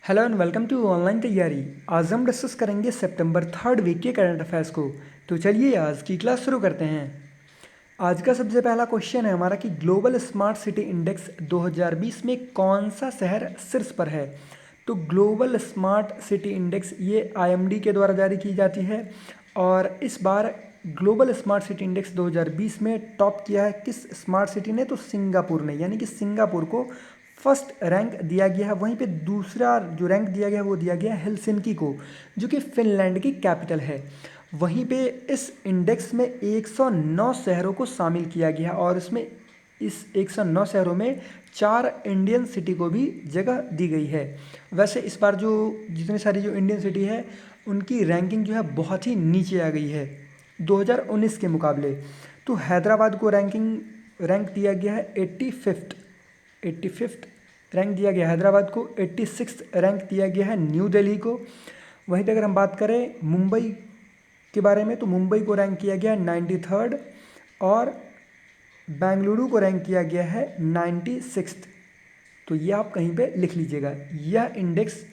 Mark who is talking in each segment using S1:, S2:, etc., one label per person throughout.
S1: Hello and welcome to online तैयारी। आज हम डिस्कस करेंगे सितंबर थर्ड वीक के करंट अफेयर्स को। तो चलिए आज की क्लास शुरू करते हैं। आज का सबसे पहला क्वेश्चन है हमारा कि ग्लोबल स्मार्ट सिटी इंडेक्स 2020 में कौन सा शहर शीर्ष पर है। तो ग्लोबल स्मार्ट सिटी इंडेक्स ये आईएमडी के द्वारा जारी की जाती है और इस बार ग्लोबल स्मार्ट सिटी इंडेक्स 2020 में टॉप किया है किस स्मार्ट सिटी ने, तो सिंगापुर ने, यानी कि सिंगापुर को फर्स्ट रैंक दिया गया है। वहीं पे दूसरा जो रैंक दिया गया है वो दिया गया है हेलसिंकी को, जो कि फिनलैंड की कैपिटल है। वहीं पे इस इंडेक्स में 109 शहरों को शामिल किया गया और इसमें इस 109 शहरों में 4 इंडियन सिटी को भी जगह दी गई है। वैसे इस बार जो जितनी सारी जो इंडियन सिटी है उनकी रैंकिंग जो है बहुत ही नीचे आ गई है 2019 के मुकाबले। तो हैदराबाद को रैंक दिया गया है 85th रैंक दिया गया हैदराबाद को। 86 रैंक दिया गया है न्यू दिल्ली को। वहीं पे अगर हम बात करें मुंबई के बारे में तो मुंबई को रैंक किया गया है 93rd और बेंगलुरु को रैंक किया गया है 96th। तो ये आप कहीं पे लिख लीजिएगा। यह इंडेक्स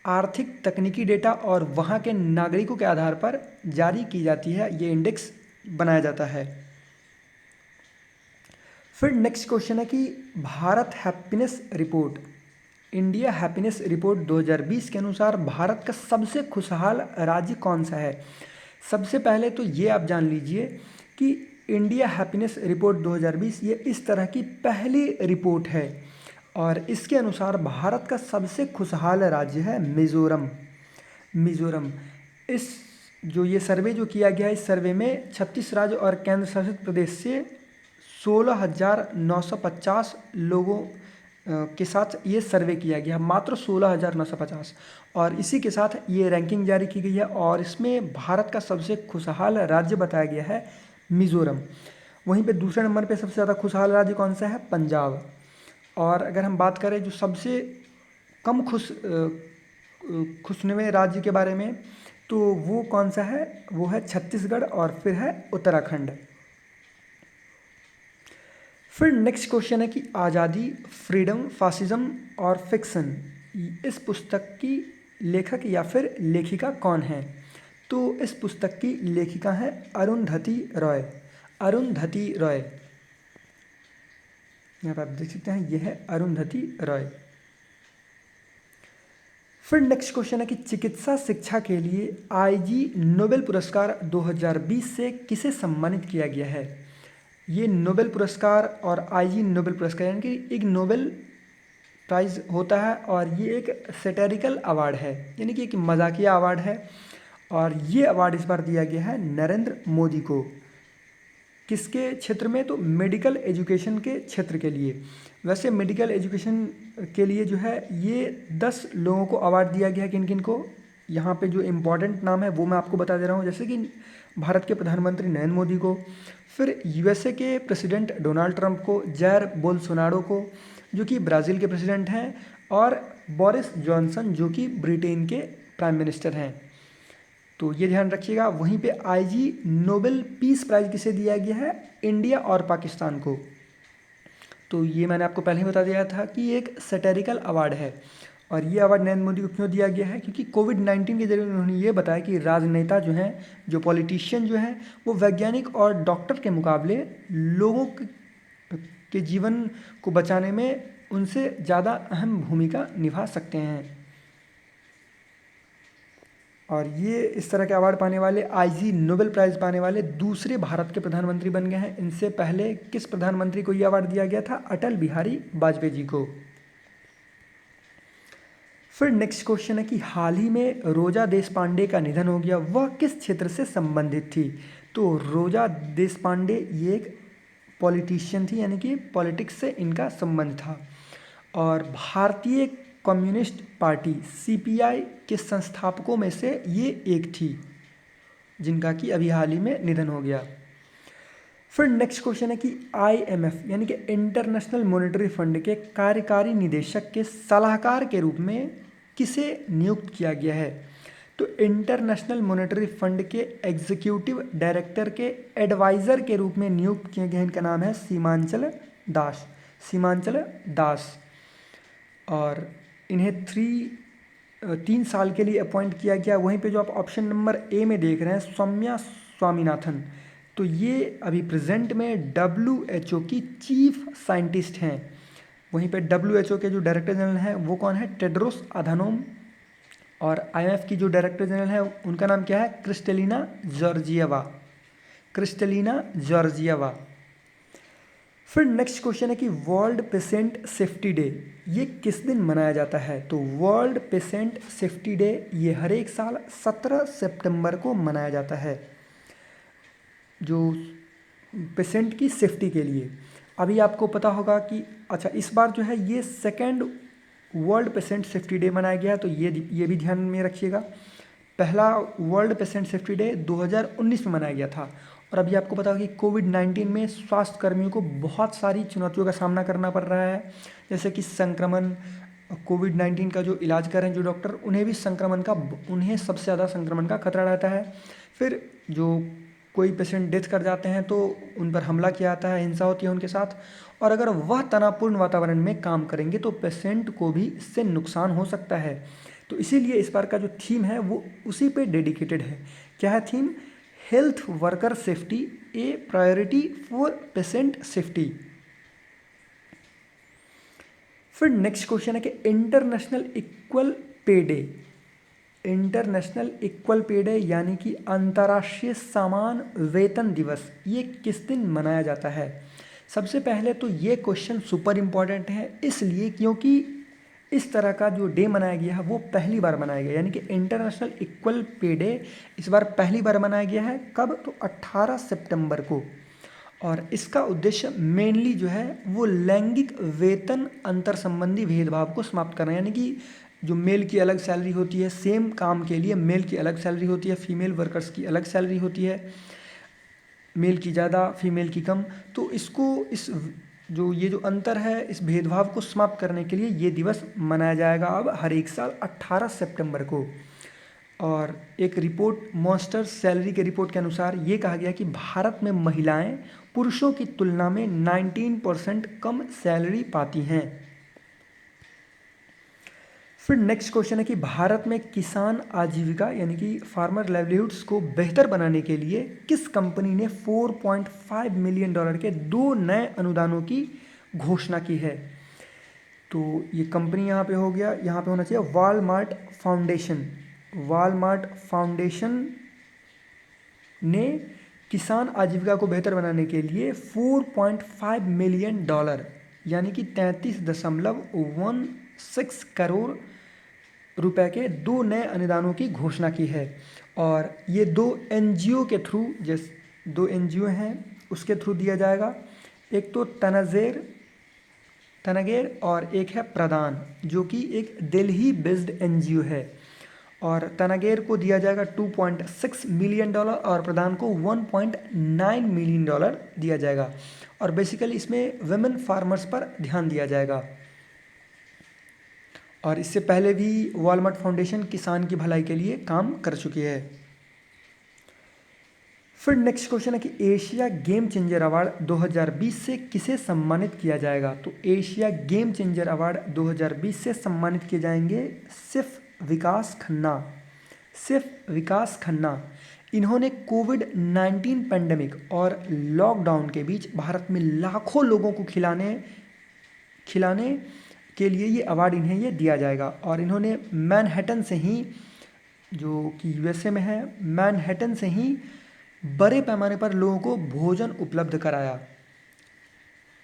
S1: आर्थिक तकनीकी डेटा और वहाँ के नागरिकों के आधार पर जारी की जाती है। ये इंडेक्स बनाया जाता है। फिर नेक्स्ट क्वेश्चन है कि Bharat happiness report, India happiness report 2020 के अनुसार भारत का सबसे खुशहाल राज्य कौन सा है। सबसे पहले तो ये आप जान लीजिए कि इंडिया हैप्पीनेस रिपोर्ट 2020 ये इस तरह की पहली रिपोर्ट है और इसके अनुसार भारत का सबसे खुशहाल राज्य है मिजोरम। इस जो ये सर्वे जो किया गया है, इस सर्वे में 36 राज्य और केंद्र शासित प्रदेश से 16,950 लोगों के साथ ये सर्वे किया गया, मात्र 16,950। और इसी के साथ ये रैंकिंग जारी की गई है और इसमें भारत का सबसे खुशहाल राज्य बताया गया है मिज़ोरम। वहीं पे दूसरे नंबर पे सबसे ज़्यादा खुशहाल राज्य कौन सा है, पंजाब। और अगर हम बात करें जो सबसे कम खुशनुमे राज्य के बारे में तो वो कौन सा है, वो है छत्तीसगढ़ और फिर है उत्तराखंड। फिर नेक्स्ट क्वेश्चन है कि आज़ादी, फ्रीडम, फासिज्म और फिक्शन, इस पुस्तक की लेखक या फिर लेखिका कौन है। तो इस पुस्तक की लेखिका है अरुंधति रॉय। यहाँ पर आप देख सकते हैं, यह है अरुंधति रॉय। फिर नेक्स्ट क्वेश्चन है कि चिकित्सा शिक्षा के लिए आईजी नोबेल पुरस्कार 2020 से किसे सम्मानित किया गया है। ये नोबेल पुरस्कार और आईजी नोबेल पुरस्कार यानी कि एक नोबेल प्राइज़ होता है और ये एक सैटिरिकल अवार्ड है, यानी कि एक मजाकिया अवार्ड है। और ये अवार्ड इस बार दिया गया है नरेंद्र मोदी को। किसके क्षेत्र में, तो मेडिकल एजुकेशन के क्षेत्र के लिए। वैसे मेडिकल एजुकेशन के लिए जो है ये 10 लोगों को अवार्ड दिया गया है। किन किन को, यहाँ पे जो इम्पोर्टेंट नाम है वो मैं आपको बता दे रहा हूँ। जैसे कि भारत के प्रधानमंत्री नरेंद्र मोदी को, फिर यूएसए के प्रेसिडेंट डोनाल्ड ट्रंप को, जैर बोल्सोनारो को जो कि ब्राज़ील के प्रेसिडेंट हैं, और बोरिस जॉनसन जो कि ब्रिटेन के प्राइम मिनिस्टर हैं। तो ये ध्यान रखिएगा। वहीं पे आईजी नोबेल पीस प्राइज़ किसे दिया गया है, इंडिया और पाकिस्तान को। तो ये मैंने आपको पहले ही बता दिया था कि एक सैटिरिकल अवार्ड है और ये अवार्ड नरेंद्र मोदी को क्यों दिया गया है, क्योंकि कोविड-19 के जरिए उन्होंने ये बताया कि राजनेता जो हैं, जो पॉलिटिशियन जो हैं, वो वैज्ञानिक और डॉक्टर के मुकाबले लोगों के जीवन को बचाने में उनसे ज़्यादा अहम भूमिका निभा सकते हैं। और ये इस तरह के अवार्ड पाने वाले, आईजी नोबेल प्राइज़ पाने वाले दूसरे भारत के प्रधानमंत्री बन गए हैं। इनसे पहले किस प्रधानमंत्री को ये अवार्ड दिया गया था, अटल बिहारी वाजपेयी जी को। फिर नेक्स्ट क्वेश्चन है कि हाल ही में रोजा देशपांडे का निधन हो गया, वह किस क्षेत्र से संबंधित थी। तो रोजा देशपांडे ये एक पॉलिटिशियन थी, यानी कि पॉलिटिक्स से इनका संबंध था और भारतीय कम्युनिस्ट पार्टी सीपीआई के संस्थापकों में से ये एक थी, जिनका कि अभी हाल ही में निधन हो गया। फिर नेक्स्ट क्वेश्चन है कि आईएमएफ यानी कि इंटरनेशनल मॉनेटरी फंड के कार्यकारी निदेशक के सलाहकार के रूप में किसे नियुक्त किया गया है। तो इंटरनेशनल मॉनेटरी फंड के एग्जीक्यूटिव डायरेक्टर के एडवाइज़र के रूप में नियुक्त किए गए, इनका नाम है सीमांचल दास। और इन्हें 3 3 साल के लिए अपॉइंट किया गया। वहीं पे जो आप ऑप्शन नंबर ए में देख रहे हैं सौम्या स्वामीनाथन, तो ये अभी प्रेजेंट में WHO की चीफ साइंटिस्ट हैं। वहीं पे WHO के जो डायरेक्टर जनरल हैं वो कौन है, टेड्रोस अधानोम। और IMF की जो डायरेक्टर जनरल है उनका नाम क्या है, क्रिस्टलिना जॉर्जिएवा, क्रिस्टलिना जॉर्जिएवा। फिर नेक्स्ट क्वेश्चन है कि वर्ल्ड पेशेंट सेफ्टी डे ये किस दिन मनाया जाता है। तो वर्ल्ड पेशेंट सेफ्टी डे ये हर एक साल 17 सितंबर को मनाया जाता है, जो पेशेंट की सेफ्टी के लिए। अभी आपको पता होगा कि अच्छा इस बार जो है ये second world patient safety day मनाया गया है, तो ये भी ध्यान में रखिएगा। पहला वर्ल्ड पेशेंट सेफ्टी डे 2019 में मनाया गया था। और अभी आपको पता होगा कि कोविड-19 में स्वास्थ्य कर्मियों को बहुत सारी चुनौतियों का सामना करना पड़ रहा है, जैसे कि संक्रमण, कोविड-19 का जो इलाज कर रहे हैं जो डॉक्टर, उन्हें सबसे ज़्यादा संक्रमण का खतरा रहता है। फिर जो कोई पेशेंट डेथ कर जाते हैं तो उन पर हमला किया जाता है, हिंसा होती है उनके साथ। और अगर वह तनावपूर्ण वातावरण में काम करेंगे तो पेशेंट को भी इससे नुकसान हो सकता है। तो इसीलिए इस बार का जो थीम है वो उसी पे डेडिकेटेड है। क्या है theme, health worker safety, A priority for patient safety. फिर नेक्स्ट क्वेश्चन है कि international equal pay day, international equal pay day यानी कि अंतर्राष्ट्रीय समान वेतन दिवस, ये किस दिन मनाया जाता है। सबसे पहले तो ये क्वेश्चन सुपर इम्पॉर्टेंट है, इसलिए क्योंकि इस तरह का जो डे मनाया गया है वो पहली बार मनाया गया, यानी कि इंटरनेशनल इक्वल पे डे इस बार पहली बार मनाया गया है। कब, तो 18 सितंबर को। और इसका उद्देश्य मेनली जो है वो लैंगिक वेतन अंतर संबंधी भेदभाव को समाप्त करना, यानी कि जो मेल की अलग सैलरी होती है सेम काम के लिए, मेल की अलग सैलरी होती है, फीमेल वर्कर्स की अलग सैलरी होती है, मेल की ज़्यादा फीमेल की कम। तो ये जो अंतर है इस भेदभाव को समाप्त करने के लिए ये दिवस मनाया जाएगा अब हर एक साल 18 सितंबर को। और एक रिपोर्ट, मॉन्स्टर सैलरी के रिपोर्ट के अनुसार ये कहा गया कि भारत में महिलाएं पुरुषों की तुलना में 19% कम सैलरी पाती हैं। फिर नेक्स्ट क्वेश्चन है कि भारत में किसान आजीविका यानी कि फार्मर लाइवलीहुड्स को बेहतर बनाने के लिए किस कंपनी ने $4.5 मिलियन के 2 नए अनुदानों की घोषणा की है। तो ये कंपनी यहाँ पे हो गया, यहाँ पे होना चाहिए वॉलमार्ट फाउंडेशन। वॉलमार्ट फाउंडेशन ने किसान आजीविका को बेहतर बनाने के लिए $4.5 मिलियन यानी कि 33.16 करोड़ रुपए के 2 नए अनुदानों की घोषणा की है। और ये 2 NGO के थ्रू, 2 NGO हैं उसके थ्रू दिया जाएगा। एक तो तनगेर और एक है प्रदान, जो कि एक दिल्ली बेस्ड NGO है। और तनगेर को दिया जाएगा $2.6 मिलियन और प्रदान को $1.9 मिलियन दिया जाएगा। और बेसिकली इसमें वुमेन फार्मर्स पर ध्यान दिया जाएगा। और इससे पहले भी वॉलमार्ट फाउंडेशन किसान की भलाई के लिए काम कर चुकी है। फिर नेक्स्ट क्वेश्चन है कि एशिया गेम चेंजर अवार्ड 2020 से किसे सम्मानित किया जाएगा। तो एशिया गेम चेंजर अवार्ड 2020 से सम्मानित किए जाएंगे सिर्फ विकास खन्ना। इन्होंने कोविड-19 पेंडेमिक और लॉकडाउन के बीच भारत में लाखों लोगों को खिलाने के लिए ये अवार्ड इन्हें ये दिया जाएगा। और इन्होंने मैनहट्टन से ही, जो कि USA में है, मैनहट्टन से ही बड़े पैमाने पर लोगों को भोजन उपलब्ध कराया।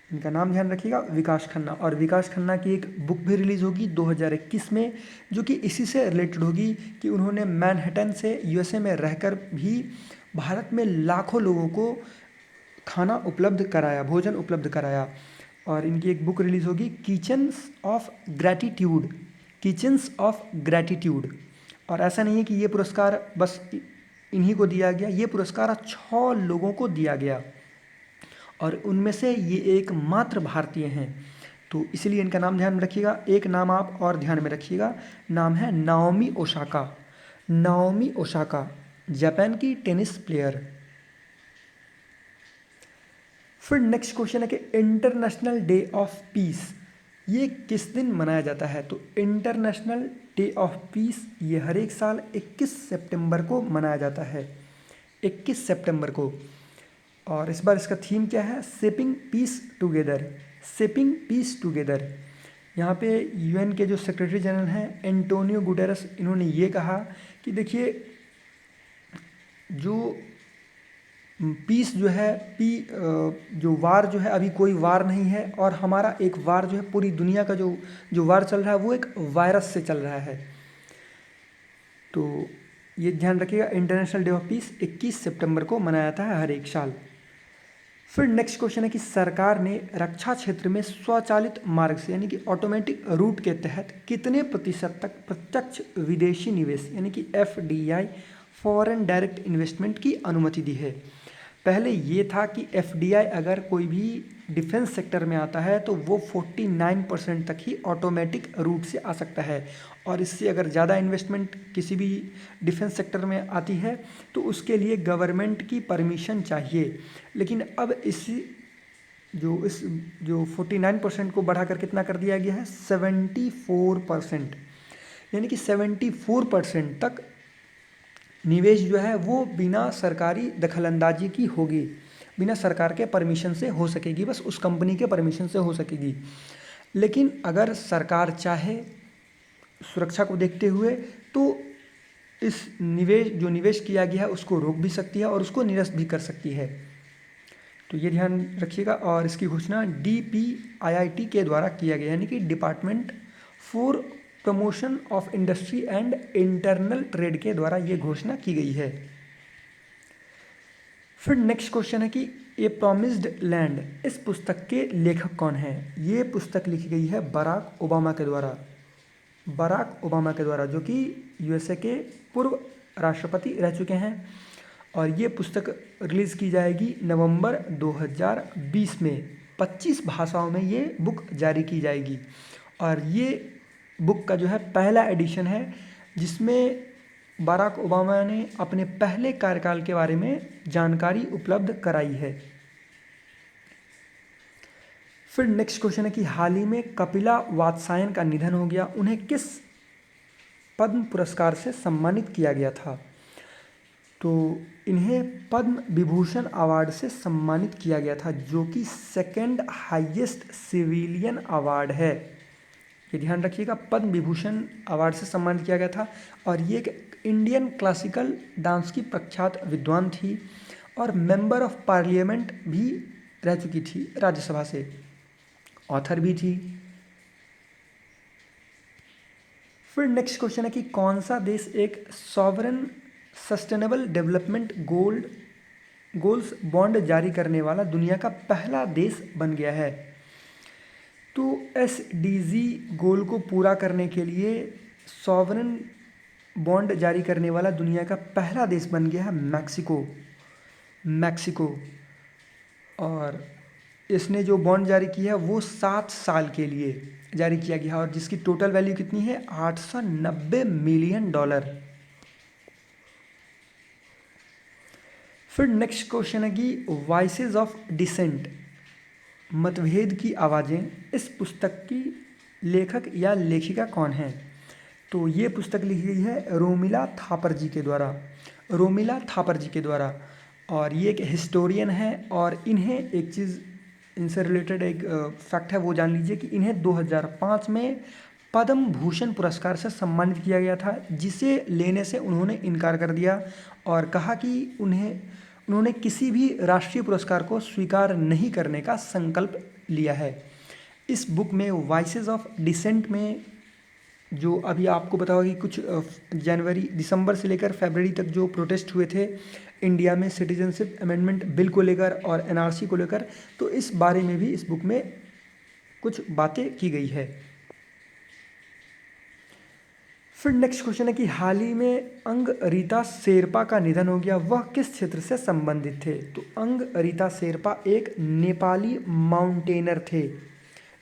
S1: इनका नाम ध्यान रखिएगा, विकास खन्ना। और विकास खन्ना की एक बुक भी रिलीज़ होगी 2021 में, जो कि इसी से रिलेटेड होगी कि उन्होंने मैनहट्टन से USA में रहकर भी भारत में लाखों लोगों को खाना उपलब्ध कराया, भोजन उपलब्ध कराया। और इनकी एक बुक रिलीज़ होगी किचन्स ऑफ ग्रैटिट्यूड। और ऐसा नहीं है कि ये पुरस्कार बस इन्हीं को दिया गया, ये पुरस्कार 6 लोगों को दिया गया और उनमें से ये एकमात्र भारतीय हैं। तो इसलिए इनका नाम ध्यान में रखिएगा। एक नाम आप और ध्यान में रखिएगा, नाम है नाओमी ओसाका, जापान की टेनिस प्लेयर। फिर नेक्स्ट क्वेश्चन है कि इंटरनेशनल डे ऑफ पीस ये किस दिन मनाया जाता है। तो इंटरनेशनल डे ऑफ पीस ये हर एक साल 21 सितंबर को मनाया जाता है, 21 सितंबर को। और इस बार इसका थीम क्या है? Shaping peace together, shaping peace together. यहाँ पे यूएन के जो सेक्रेटरी जनरल हैं एंटोनियो गुटेरस, इन्होंने ये कहा कि देखिए जो पीस जो है जो वार जो है, अभी कोई वार नहीं है, और हमारा एक वार जो है पूरी दुनिया का जो वार चल रहा है वो एक वायरस से चल रहा है। तो ये ध्यान रखिएगा, इंटरनेशनल डे ऑफ पीस 21 सितंबर को मनाया जाता है हर एक साल। फिर नेक्स्ट क्वेश्चन है कि सरकार ने रक्षा क्षेत्र में स्वचालित मार्ग से यानी कि ऑटोमेटिक रूट के तहत कितने प्रतिशत तक प्रत्यक्ष विदेशी निवेश यानी कि FDI फॉरेन डायरेक्ट इन्वेस्टमेंट की अनुमति दी है। पहले ये था कि FDI अगर कोई भी डिफेंस सेक्टर में आता है तो वो 49% तक ही ऑटोमेटिक रूट से आ सकता है, और इससे अगर ज़्यादा इन्वेस्टमेंट किसी भी डिफेंस सेक्टर में आती है तो उसके लिए गवर्नमेंट की परमिशन चाहिए। लेकिन अब इस जो 49% को बढ़ाकर कितना कर दिया गया है? 74%, यानी कि 74% तक निवेश जो है वो बिना सरकारी दखलंदाजी की होगी, बिना सरकार के परमिशन से हो सकेगी, बस उस कंपनी के परमिशन से हो सकेगी। लेकिन अगर सरकार चाहे सुरक्षा को देखते हुए तो इस निवेश किया गया है उसको रोक भी सकती है और उसको निरस्त भी कर सकती है। तो ये ध्यान रखिएगा। और इसकी घोषणा DPIIT के द्वारा किया गया, यानी कि department for promotion of industry and internal trade के द्वारा ये घोषणा की गई है। फिर नेक्स्ट क्वेश्चन है कि ए प्रॉमिस्ड लैंड, इस पुस्तक के लेखक कौन हैं? ये पुस्तक लिखी गई है बराक ओबामा के द्वारा, बराक ओबामा के द्वारा, जो कि USA के पूर्व राष्ट्रपति रह चुके हैं। और ये पुस्तक रिलीज़ की जाएगी नवंबर 2020 में, 25 भाषाओं में ये बुक जारी की जाएगी। और ये बुक का जो है पहला एडिशन है जिसमें बराक ओबामा ने अपने पहले कार्यकाल के बारे में जानकारी उपलब्ध कराई है। फिर नेक्स्ट क्वेश्चन है कि हाल ही में कपिला वात्स्यायन का निधन हो गया, उन्हें किस पद्म पुरस्कार से सम्मानित किया गया था? तो इन्हें पद्म विभूषण अवार्ड से सम्मानित किया गया था, जो कि सेकेंड हाईएस्ट सिविलियन अवार्ड है। ये ध्यान रखिएगा, पद्म विभूषण अवार्ड से सम्मानित किया गया था। और ये एक इंडियन क्लासिकल डांस की प्रख्यात विद्वान थी और मेंबर ऑफ पार्लियामेंट भी रह चुकी थी, राज्यसभा से, ऑथर भी थी। फिर नेक्स्ट क्वेश्चन है कि कौन सा देश एक sovereign sustainable development goals bond जारी करने वाला दुनिया का पहला देश बन गया है? तो SDG गोल को पूरा करने के लिए सॉवरेन बॉन्ड जारी करने वाला दुनिया का पहला देश बन गया है मैक्सिको। और इसने जो बॉन्ड जारी किया है वो 7 साल के लिए जारी किया गया, और जिसकी टोटल वैल्यू कितनी है? $890 मिलियन। फिर नेक्स्ट क्वेश्चन है कि वॉइसेस ऑफ डिसेंट, मतभेद की आवाज़ें, इस पुस्तक की लेखक या लेखिका कौन है? तो ये पुस्तक लिखी गई है रोमिला थापर जी के द्वारा, रोमिला थापर जी के द्वारा। और ये एक हिस्टोरियन है, और इन्हें एक चीज़, इनसे रिलेटेड एक फैक्ट है वो जान लीजिए कि इन्हें 2005 में पद्म भूषण पुरस्कार से सम्मानित किया गया था, जिसे लेने से उन्होंने इनकार कर दिया और कहा कि उन्होंने किसी भी राष्ट्रीय पुरस्कार को स्वीकार नहीं करने का संकल्प लिया है। इस बुक में वॉइसेस ऑफ डिसेंट में जो अभी आपको पता होगा कि कुछ दिसंबर से लेकर फरवरी तक जो प्रोटेस्ट हुए थे इंडिया में सिटीजनशिप अमेंडमेंट बिल को लेकर और NRC को लेकर, तो इस बारे में भी इस बुक में कुछ बातें की गई है। फिर नेक्स्ट क्वेश्चन है कि हाल ही में अंग रीता शेरपा का निधन हो गया, वह किस क्षेत्र से संबंधित थे? तो अंग रीता शेरपा एक नेपाली माउंटेनर थे,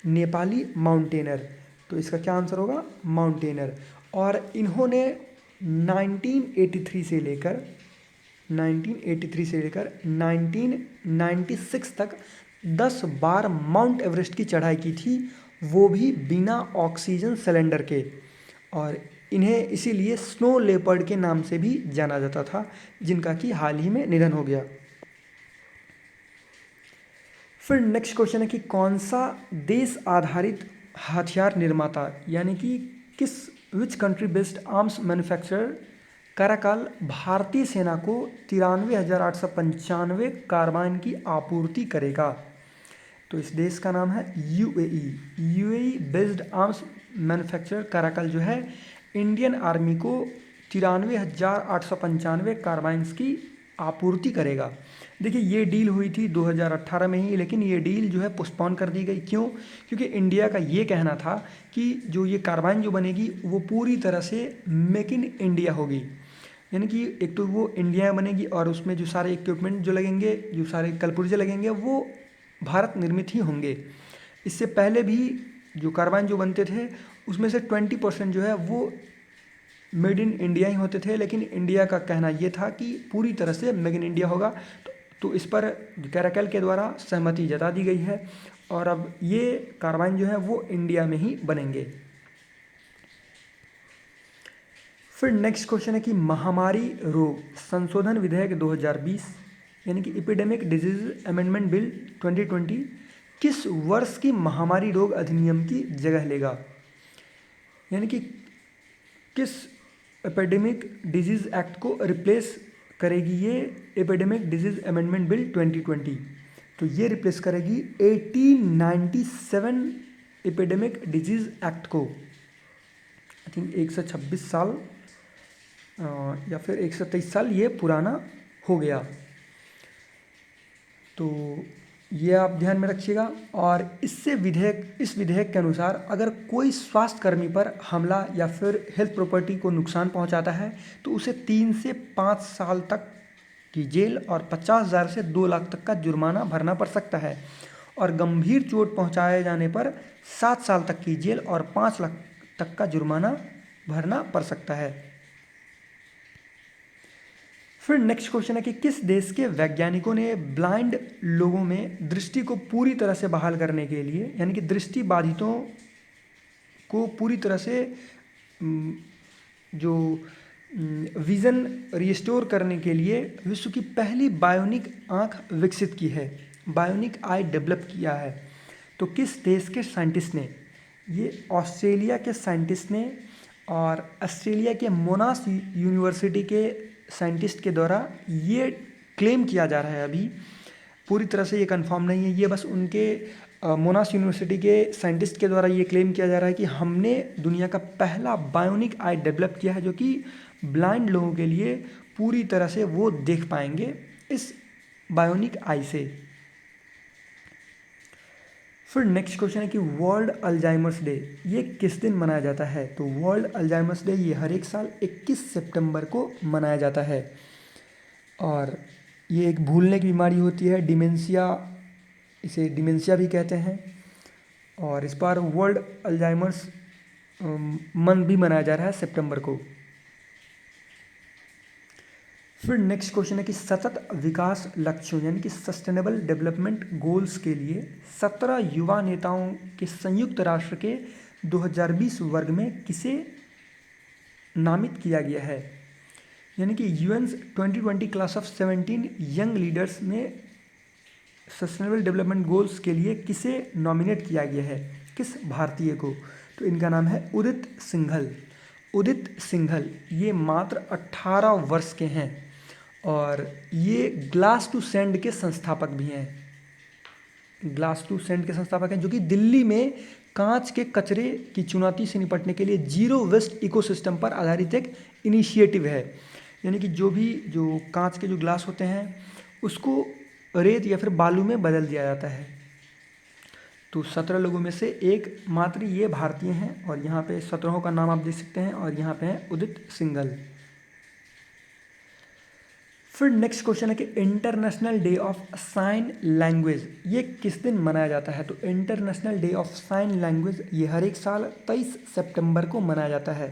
S1: नेपाली माउंटेनर। तो इसका क्या आंसर होगा? माउंटेनर। और इन्होंने 1983 से लेकर 1996 तक 10 बार माउंट एवरेस्ट की चढ़ाई की थी, वो भी बिना ऑक्सीजन सिलेंडर के। और इन्हें इसीलिए स्नो लेपर्ड के नाम से भी जाना जाता था, जिनका कि हाल ही में निधन हो गया। फिर नेक्स्ट क्वेश्चन है कि कौन सा देश आधारित हथियार निर्माता, यानी कि किस which country based arms manufacturer Caracal भारतीय सेना को 93,895 कार्बाइन की आपूर्ति करेगा। तो इस देश का नाम है यूएई बेस्ड आर्म्स मैन्युफैक्चरर कराकाल जो है इंडियन आर्मी को 93,895 कार्बाइन्स की आपूर्ति करेगा। देखिए ये डील हुई थी 2018 में ही, लेकिन ये डील जो है पोस्टपोन कर दी गई। क्यों? क्योंकि इंडिया का ये कहना था कि जो ये कार्बाइन जो बनेगी वो पूरी तरह से मेक इन इंडिया होगी, यानी कि एक तो वो इंडिया में बनेगी और उसमें जो सारे इक्विपमेंट जो लगेंगे, जो सारे कलपुर्जे लगेंगे वो भारत निर्मित ही होंगे। इससे पहले भी जो कार्बाइन जो बनते थे उसमें से 20% जो है वो मेड इन इंडिया ही होते थे, लेकिन इंडिया का कहना ये था कि पूरी तरह से मेक इन इंडिया होगा। तो इस पर कराकाल के द्वारा सहमति जता दी गई है और अब ये कार्बाइन जो है वो इंडिया में ही बनेंगे। फिर नेक्स्ट क्वेश्चन है कि महामारी रोग संशोधन विधेयक 2020 यानी कि एपिडेमिक डिजीज अमेंडमेंट बिल 2020 किस वर्ष की महामारी रोग अधिनियम की जगह लेगा, यानी कि किस एपिडेमिक डिजीज एक्ट को रिप्लेस करेगी ये एपिडेमिक डिजीज अमेंडमेंट बिल 2020। तो ये रिप्लेस करेगी 1897 एपिडेमिक डिजीज एक्ट को। आई थिंक 126 साल या फिर 123 साल ये पुराना हो गया। तो ये आप ध्यान में रखिएगा। और इस विधेयक के अनुसार अगर कोई स्वास्थ्य कर्मी पर हमला या फिर हेल्थ प्रॉपर्टी को नुकसान पहुंचाता है तो उसे 3 से 5 साल तक की जेल और 50,000 से 2 लाख तक का जुर्माना भरना पड़ सकता है, और गंभीर चोट पहुंचाए जाने पर 7 साल तक की जेल और 5 लाख तक का जुर्माना भरना पड़ सकता है। फिर नेक्स्ट क्वेश्चन है कि किस देश के वैज्ञानिकों ने ब्लाइंड लोगों में दृष्टि को पूरी तरह से बहाल करने के लिए, यानी कि दृष्टि बाधितों को पूरी तरह से जो विज़न रिस्टोर करने के लिए विश्व की पहली बायोनिक आँख विकसित की है, बायोनिक आई डेवलप किया है। तो किस देश के साइंटिस्ट ने? ये ऑस्ट्रेलिया के साइंटिस्ट ने, और ऑस्ट्रेलिया के मोनाश यूनिवर्सिटी के साइंटिस्ट के द्वारा ये क्लेम किया जा रहा है। अभी पूरी तरह से ये कंफर्म नहीं है, ये बस उनके मोनाश यूनिवर्सिटी के साइंटिस्ट के द्वारा ये क्लेम किया जा रहा है कि हमने दुनिया का पहला बायोनिक आई डेवलप किया है जो कि ब्लाइंड लोगों के लिए पूरी तरह से वो देख पाएंगे इस बायोनिक आई से। फिर नेक्स्ट क्वेश्चन है कि वर्ल्ड अल्जाइमर्स डे ये किस दिन मनाया जाता है? तो वर्ल्ड अल्जाइमर्स डे ये हर एक साल 21 सितंबर को मनाया जाता है, और ये एक भूलने की बीमारी होती है, डिमेंशिया, इसे डिमेंशिया भी कहते हैं। और इस बार वर्ल्ड अल्जाइमर्स मंथ भी मनाया जा रहा है सितंबर को। फिर नेक्स्ट क्वेश्चन है कि सतत विकास लक्ष्यों यानी कि सस्टेनेबल डेवलपमेंट गोल्स के लिए 17 युवा नेताओं के संयुक्त राष्ट्र के 2020 वर्ग में किसे नामित किया गया है, यानी कि यूएन्स 2020 क्लास ऑफ 17 यंग लीडर्स में सस्टेनेबल डेवलपमेंट गोल्स के लिए किसे नॉमिनेट किया गया है, किस भारतीय को? तो इनका नाम है उदित सिंघल। उदित सिंघल ये मात्र 18 वर्ष के हैं और ये ग्लास टू सेंड के संस्थापक भी हैं। ग्लास टू सेंड के संस्थापक हैं जो कि दिल्ली में कांच के कचरे की चुनौती से निपटने के लिए जीरो वेस्ट इकोसिस्टम पर आधारित एक इनिशिएटिव है, यानी कि जो कांच के जो ग्लास होते हैं उसको रेत या फिर बालू में बदल दिया जाता है। तो 17 लोगों में से एक मात्र ये भारतीय हैं, और यहाँ पे 17 का नाम आप देख सकते हैं, और यहाँ पे हैं उदित सिंघल। फिर नेक्स्ट क्वेश्चन है कि international day of sine language ये किस दिन मनाया जाता है? तो international day of sine language ये हर एक साल 23 सितंबर को मनाया जाता है।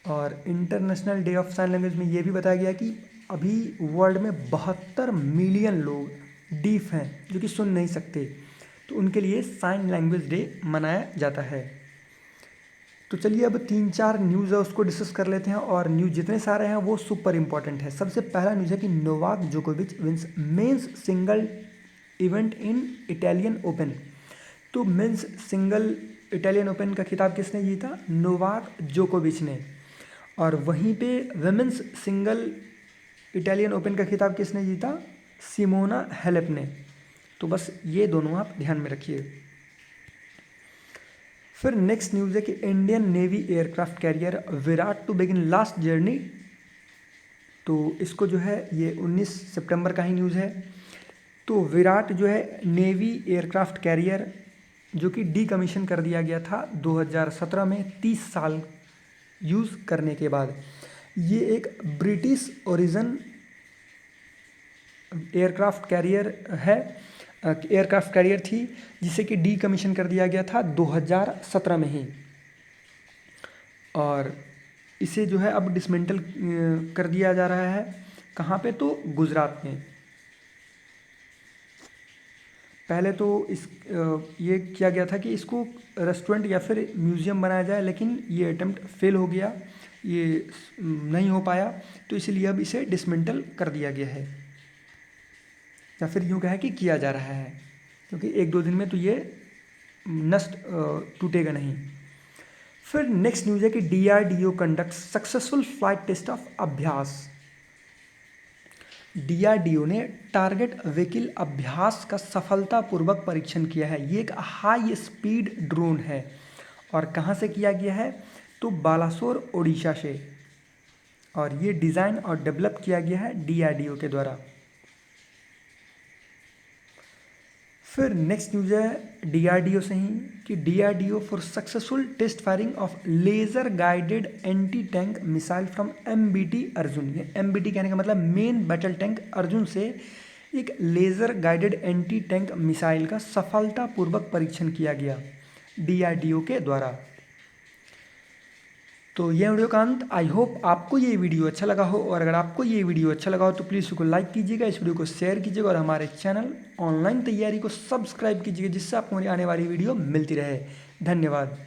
S1: और international day of sine language में ये भी बताया गया कि अभी वर्ल्ड में 72 मिलियन लोग डीफ हैं जो कि सुन नहीं सकते, तो उनके लिए साइन लैंग्वेज डे मनाया जाता है। तो चलिए अब 3-4 न्यूज़ है उसको डिस्कस कर लेते हैं, और न्यूज़ जितने सारे हैं वो सुपर इंपॉर्टेंट है। सबसे पहला न्यूज़ है कि नोवाक जोकोविच wins men's single event in Italian Open. तो मेंस सिंगल इटालियन ओपन का खिताब किसने जीता? नोवाक जोकोविच ने। और वहीं पे वुमेन्स सिंगल इटालियन ओपन का खिताब किसने जीता? सिमोना हेलेप ने। तो बस ये दोनों आप ध्यान में रखिए। फिर नेक्स्ट न्यूज़ है कि Indian Navy aircraft carrier Viraat to begin last journey. तो इसको जो है ये 19 सितंबर का ही न्यूज़ है। तो विराट जो है नेवी एयरक्राफ्ट कैरियर जो कि डीकमीशन कर दिया गया था 2017 में 30 साल यूज़ करने के बाद। ये एक ब्रिटिश ओरिजिन एयरक्राफ्ट कैरियर है, एयरक्राफ्ट कैरियर थी जिसे कि डीकमीशन कर दिया गया था 2017 में ही, और इसे जो है अब डिसमेंटल कर दिया जा रहा है। कहाँ पे? तो गुजरात में। पहले तो ये किया गया था कि इसको रेस्टोरेंट या फिर म्यूज़ियम बनाया जाए, लेकिन ये अटेम्प्ट फेल हो गया, ये नहीं हो पाया, तो इसीलिए अब इसे डिसमेंटल कर दिया गया है, या फिर यूँ कहें कि किया जा रहा है, क्योंकि 1-2 दिन में तो ये नष्ट टूटेगा नहीं। फिर नेक्स्ट न्यूज़ है कि DRDO conduct successful flight test of Abhyas. DRDO ने टारगेट व्हीकल अभ्यास का सफलतापूर्वक परीक्षण किया है। ये एक हाई स्पीड ड्रोन है, और कहाँ से किया गया है? तो बालासोर ओडिशा से, और ये डिज़ाइन और डेवलप किया गया है DRDO के द्वारा। फिर नेक्स्ट न्यूज़ है DRDO से ही कि DRDO for successful test firing of laser guided anti tank missile from MBT Arjun. ये MBT कहने का मतलब मेन बैटल टैंक अर्जुन से एक laser guided anti tank missile का सफलतापूर्वक परीक्षण किया गया DRDO के द्वारा। तो ये वीडियो का अंत। आई होप आपको ये वीडियो अच्छा लगा हो, और अगर आपको ये वीडियो अच्छा लगा हो तो प्लीज़ इसको लाइक कीजिएगा, इस वीडियो को शेयर कीजिएगा, और हमारे चैनल ऑनलाइन तैयारी को सब्सक्राइब कीजिएगा, जिससे आपको हमारी आने वाली वीडियो मिलती रहे। धन्यवाद।